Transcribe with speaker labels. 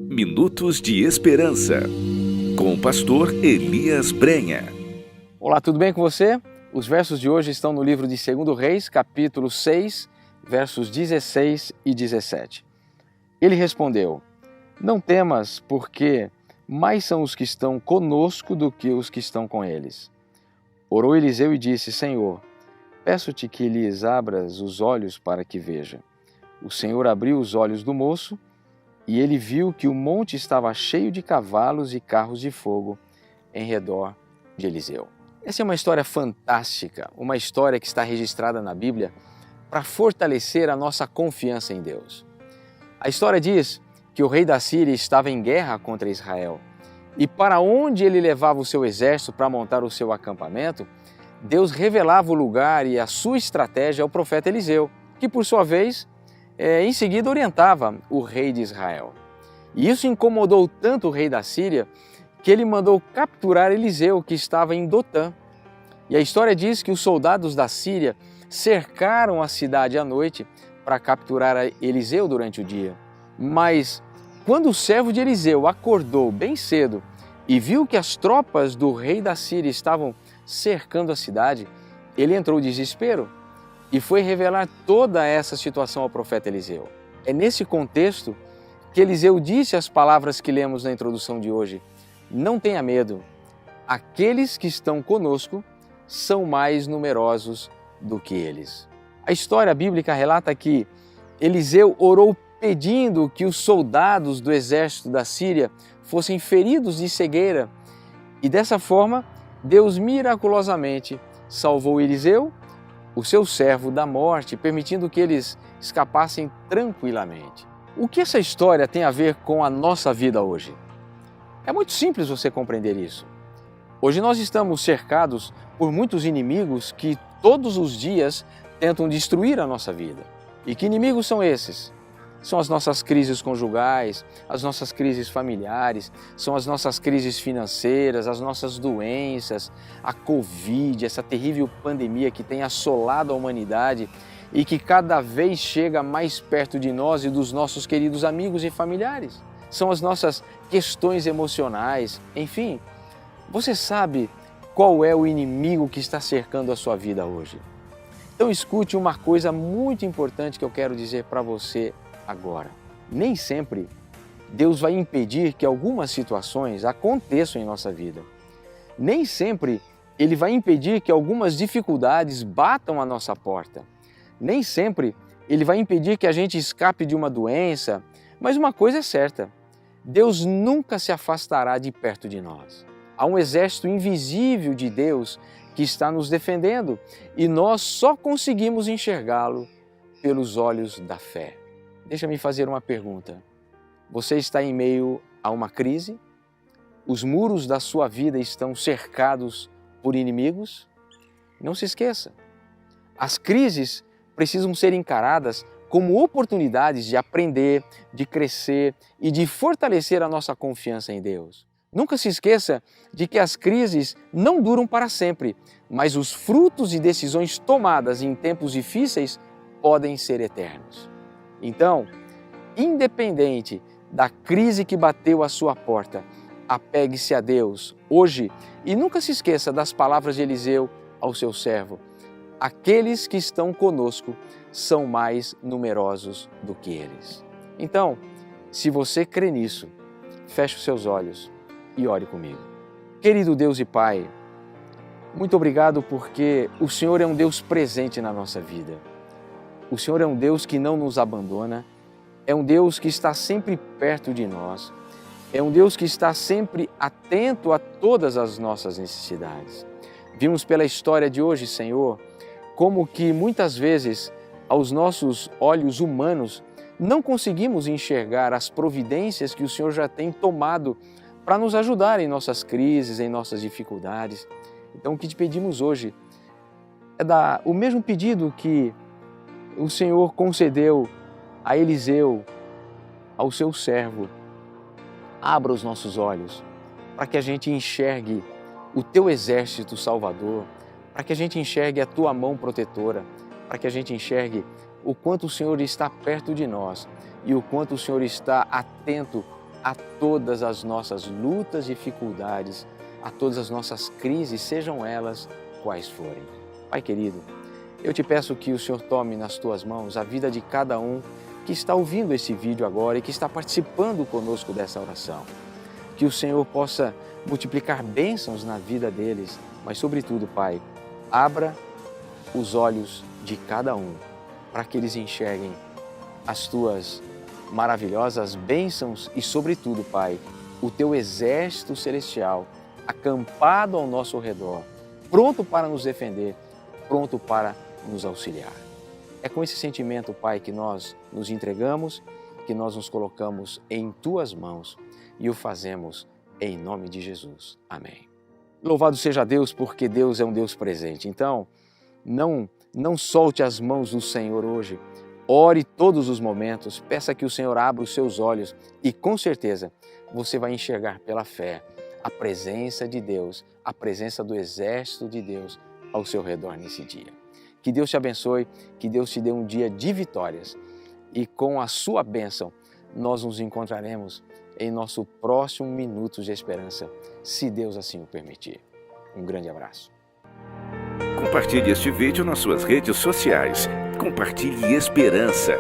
Speaker 1: Minutos de Esperança, com o pastor Elias Brenha.
Speaker 2: Olá, tudo bem com você? Os versos de hoje estão no livro de 2 Reis, capítulo 6, versos 16 e 17. Ele respondeu: Não temas, porque mais são os que estão conosco do que os que estão com eles. Orou Eliseu e disse: Senhor, peço-te que lhes abras os olhos para que veja. O Senhor abriu os olhos do moço, e ele viu que o monte estava cheio de cavalos e carros de fogo em redor de Eliseu. Essa é uma história fantástica, uma história que está registrada na Bíblia para fortalecer a nossa confiança em Deus. A história diz que o rei da Síria estava em guerra contra Israel, e para onde ele levava o seu exército para montar o seu acampamento, Deus revelava o lugar e a sua estratégia ao profeta Eliseu, que por sua vez, em seguida orientava o rei de Israel. E isso incomodou tanto o rei da Síria que ele mandou capturar Eliseu, que estava em Dotã. E a história diz que os soldados da Síria cercaram a cidade à noite para capturar Eliseu durante o dia. Mas quando o servo de Eliseu acordou bem cedo e viu que as tropas do rei da Síria estavam cercando a cidade, ele entrou em desespero e foi revelar toda essa situação ao profeta Eliseu. É nesse contexto que Eliseu disse as palavras que lemos na introdução de hoje: Não tenha medo, aqueles que estão conosco são mais numerosos do que eles. A história bíblica relata que Eliseu orou pedindo que os soldados do exército da Síria fossem feridos de cegueira, e dessa forma Deus miraculosamente salvou Eliseu, o seu servo, da morte, permitindo que eles escapassem tranquilamente. O que essa história tem a ver com a nossa vida hoje? É muito simples você compreender isso. Hoje nós estamos cercados por muitos inimigos que todos os dias tentam destruir a nossa vida. E que inimigos são esses? São as nossas crises conjugais, as nossas crises familiares, são as nossas crises financeiras, as nossas doenças, a Covid, essa terrível pandemia que tem assolado a humanidade e que cada vez chega mais perto de nós e dos nossos queridos amigos e familiares. São as nossas questões emocionais, enfim. Você sabe qual é o inimigo que está cercando a sua vida hoje? Então escute uma coisa muito importante que eu quero dizer para você agora. Nem sempre Deus vai impedir que algumas situações aconteçam em nossa vida. Nem sempre Ele vai impedir que algumas dificuldades batam à nossa porta. Nem sempre Ele vai impedir que a gente escape de uma doença, mas uma coisa é certa: Deus nunca se afastará de perto de nós. Há um exército invisível de Deus que está nos defendendo e nós só conseguimos enxergá-lo pelos olhos da fé. Deixa-me fazer uma pergunta. Você está em meio a uma crise? Os muros da sua vida estão cercados por inimigos? Não se esqueça, as crises precisam ser encaradas como oportunidades de aprender, de crescer e de fortalecer a nossa confiança em Deus. Nunca se esqueça de que as crises não duram para sempre, mas os frutos de decisões tomadas em tempos difíceis podem ser eternos. Então, independente da crise que bateu à sua porta, apegue-se a Deus hoje e nunca se esqueça das palavras de Eliseu ao seu servo: Aqueles que estão conosco são mais numerosos do que eles. Então, se você crê nisso, feche os seus olhos e ore comigo. Querido Deus e Pai, muito obrigado porque o Senhor é um Deus presente na nossa vida. O Senhor é um Deus que não nos abandona, é um Deus que está sempre perto de nós, é um Deus que está sempre atento a todas as nossas necessidades. Vimos pela história de hoje, Senhor, como que muitas vezes, aos nossos olhos humanos, não conseguimos enxergar as providências que o Senhor já tem tomado para nos ajudar em nossas crises, em nossas dificuldades. Então, o que te pedimos hoje é dar o mesmo pedido que o Senhor concedeu a Eliseu, ao seu servo. Abra os nossos olhos para que a gente enxergue o teu exército salvador, para que a gente enxergue a tua mão protetora, para que a gente enxergue o quanto o Senhor está perto de nós e o quanto o Senhor está atento a todas as nossas lutas, dificuldades, a todas as nossas crises, sejam elas quais forem. Pai querido, eu te peço que o Senhor tome nas tuas mãos a vida de cada um que está ouvindo esse vídeo agora e que está participando conosco dessa oração. Que o Senhor possa multiplicar bênçãos na vida deles, mas sobretudo, Pai, abra os olhos de cada um para que eles enxerguem as tuas maravilhosas bênçãos e, sobretudo, Pai, o teu exército celestial acampado ao nosso redor, pronto para nos defender, pronto para nos auxiliar. É com esse sentimento, Pai, que nós nos entregamos, que nós nos colocamos em tuas mãos e o fazemos em nome de Jesus. Amém. Louvado seja Deus, porque Deus é um Deus presente. Então, não solte as mãos do Senhor hoje. Ore todos os momentos, peça que o Senhor abra os seus olhos e com certeza você vai enxergar pela fé a presença de Deus, a presença do exército de Deus ao seu redor nesse dia. Que Deus te abençoe, que Deus te dê um dia de vitórias e com a sua bênção nós nos encontraremos em nosso próximo Minutos de Esperança, se Deus assim o permitir. Um grande abraço.
Speaker 1: Compartilhe este vídeo nas suas redes sociais. Compartilhe esperança.